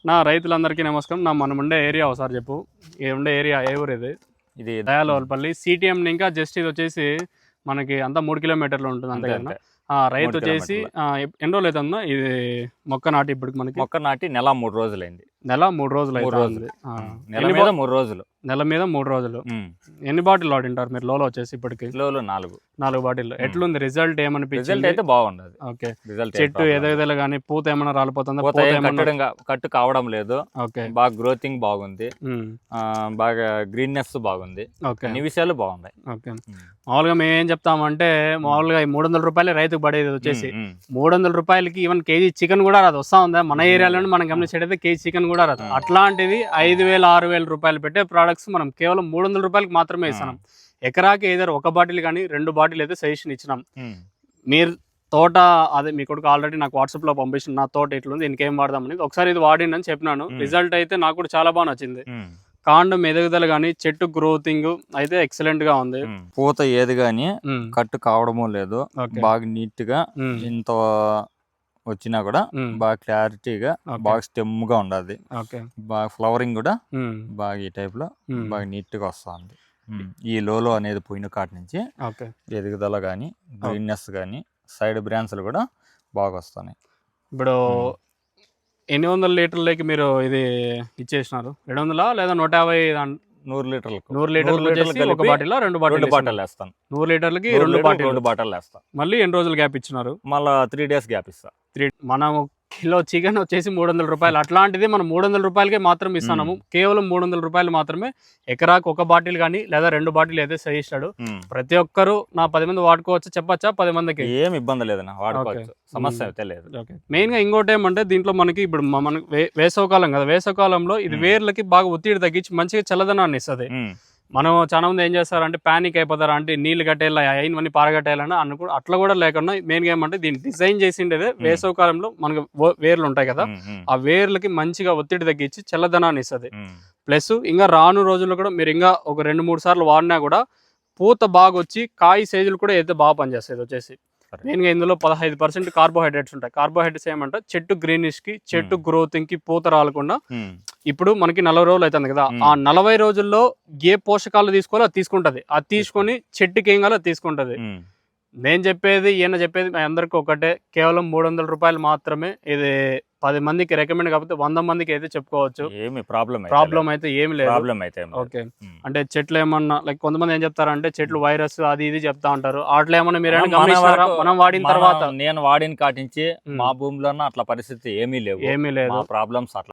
నా రైతులందరికీ నమస్కారం. మనం ఉండే ఏరియా ఒకసారి చెప్పు. ఉండే ఏరియా ఏ ఊరు ఇది? ఇది దయాలవల్పల్లి సిటిఎం ఇంకా జస్ట్ ఇది వచ్చేసి మనకి అంతా 3 కిలోమీటర్లు ఉంటుంది అంతే కదా. రైతు వచ్చేసి ఎన్ని రోజులు అవుతుందో ఇది మొక్క నాటి? ఇప్పుడు మనకి మొక్క నాటి నెల 3 రోజులైంది. నెల 3 రోజులు అవుతుంది. నెల మీద 3 రోజులు. నెల మీద 3 రోజులు. ఎన్ని బాటిల్ వాడింటారు మీరు లోలో వచ్చేసి ఇప్పటికి? లోలో 4 బాటిల్. ఎట్లుంది రిజల్ట్? ఏమనిపించింది? రిజల్ట్ అయితే బాగుండదు. ఓకే. చెట్టు ఎదగదల కానీ పూత ఏమైనా రాలిపోతుందా? కట్టు కావడం లేదు. ఓకే. బాగా గ్రోతింగ్ బాగుంది, బాగా గ్రీన్నెస్ బాగుంది, అన్ని విషయాలు బాగున్నాయి. ఓకే. మామూలుగా మేము ఏం చెప్తామంటే మామూలుగా 300 రూపాయలు రైతుకు పడేది వచ్చేసి 300 రూపాయలకి ఈవెన్ కేజీ చికెన్ కూడా రాదు. వస్తా ఉందా మన ఏరియాలో మనం గమనించేటైతే కేజీ చికెన్ కూడా రాదు. అట్లాంటిది 5,000 6,000 రూపాయలు పెట్టే ప్రోడక్ట్స్ మనం కేవలం 300 రూపాయలకి మాత్రమే ఇస్తున్నాం. ఎకరాకి ఏదో 1 బాటిల్ కానీ 2 బాటిల్ అయితే సజెషన్ ఇచ్చినాం. మీరు తోట అదే మీ కొడుకు ఆల్రెడీ నాకు వాట్సాప్లో పంపించిన నా తోట ఇట్లుంది, ఇంకేం వాడదాం అనేది. ఒకసారి ఇది వాడిండి అని చెప్పినాను. రిజల్ట్ అయితే నాకు కూడా చాలా బాగా నచ్చింది. కాండం ఎదుగుదల కానీ చెట్టు గ్రోతింగ్ అయితే ఎక్సలెంట్ గా ఉంది. పూత ఏది గానీ కట్టు కావడమో లేదు. బాగా నీట్ గా ఇంత వచ్చినా కూడా బాగా క్లారిటీగా బాగా స్టెమ్ గా ఉండదు. బాగా ఫ్లవరింగ్ కూడా బాగా ఈ టైప్ లో బాగా నీట్ గా వస్తుంది. ఈ లోలో అనేది పోయిన కాటి నుంచి ఎదుగుదల గానీ గ్రీన్నెస్ గానీ సైడ్ బ్రాంచ్లు కూడా బాగా వస్తున్నాయి. ఇప్పుడు ఎన్ని వందల లీటర్లకి మీరు ఇది ఇచ్చేసినారు? 200 లేదా 150? 100 లీటర్లకు 100 లీటర్లు ఒక బాటిల్ 2 బాటిల్ వేస్తాను. 100 లీటర్లకి 2 బాటిల్ వేస్తాను. మళ్ళీ ఎన్ని రోజులు గ్యాప్ ఇచ్చినారు? మళ్ళీ 3 days గ్యాప్ ఇస్తా. మనం కిలో చికెన్ వచ్చేసి 300 రూపాయలు. అట్లాంటిది మనం 300 రూపాయలకే మాత్రం ఇస్తున్నాము. కేవలం 300 రూపాయలు మాత్రమే. ఎకరాకు 1 బాటిల్ కానీ లేదా 2 బాటిల్ అయితే సజెస్తాడు. ప్రతి ఒక్కరు నా 10 మంది వాడుకోవచ్చు చెప్పచ్చా? 10 మందికి ఏం ఇబ్బంది లేదు, వాడుకోవచ్చు, సమస్య అయితే లేదు. మెయిన్ గా ఇంకోటి ఏమంటే దీంట్లో మనకి ఇప్పుడు మనకి వేసవకాలం కదా, వేసవకాలంలో ఇది వేర్లకి బాగా ఒత్తిడి తగ్గించి మంచిగా చల్లదనాన్ని ఇస్తుంది. మనం చాలా మంది ఏం చేస్తారంటే ప్యానిక్ అయిపోతారు, అంటే నీళ్ళు కట్టేయాలి అయినవన్నీ పారగట్టేయాలని అనుకో. అట్లా కూడా లేకుండా మెయిన్గా ఏమంటే దీన్ని డిజైన్ చేసిండేదే వేసవకాలంలో మనకు వేర్లు ఉంటాయి కదా, ఆ వేర్లకి మంచిగా ఒత్తిడి తగ్గించి చల్లదనాన్ని ఇస్తుంది. ప్లస్ ఇంకా రాను రోజుల్లో కూడా మీరు ఇంకా ఒక 2-3 సార్లు వాడినా కూడా పూత బాగా వచ్చి కాయ సైజులు కూడా అయితే బాగా పనిచేస్తుంది. వచ్చేసి మెయిన్గా ఇందులో 15% కార్బోహైడ్రేట్స్ ఉంటాయి. కార్బోహైడ్రేట్స్ ఏమంటే చెట్టు గ్రీనిష్ కి చెట్టు గ్రోతింగ్ కి పూత రాలకుండా. ఇప్పుడు మనకి 40 రోజులు అవుతుంది కదా, ఆ 40 రోజుల్లో ఏ పోషకాలు తీసుకోవాలో అది తీసుకుంటది. అది తీసుకొని చెట్టుకి ఏం కావాలో అది తీసుకుంటది. నేను చెప్పేది ఈయన చెప్పేది అందరికి ఒకటే, కేవలం 300 రూపాయలు మాత్రమే. ఇది 10 మందికి రికమెండ్ కాకపోతే 100 మందికి అయితే చెప్పుకోవచ్చు. ప్రాబ్లం అయితే ఏమి లేదు. ఓకే. అంటే చెట్లు ఏమన్నా లైక్ కొంతమంది ఏం చెప్తారంటే చెట్లు వైరస్ అది ఇది చెప్తా ఉంటారు. అట్లా ఏమన్నా మీరు మనం వాడిన తర్వాత? నేను వాడిన కాటించి మా భూమిలో అట్లా పరిస్థితి ఏమీ లేవు. ప్రాబ్లమ్స్ అట్లా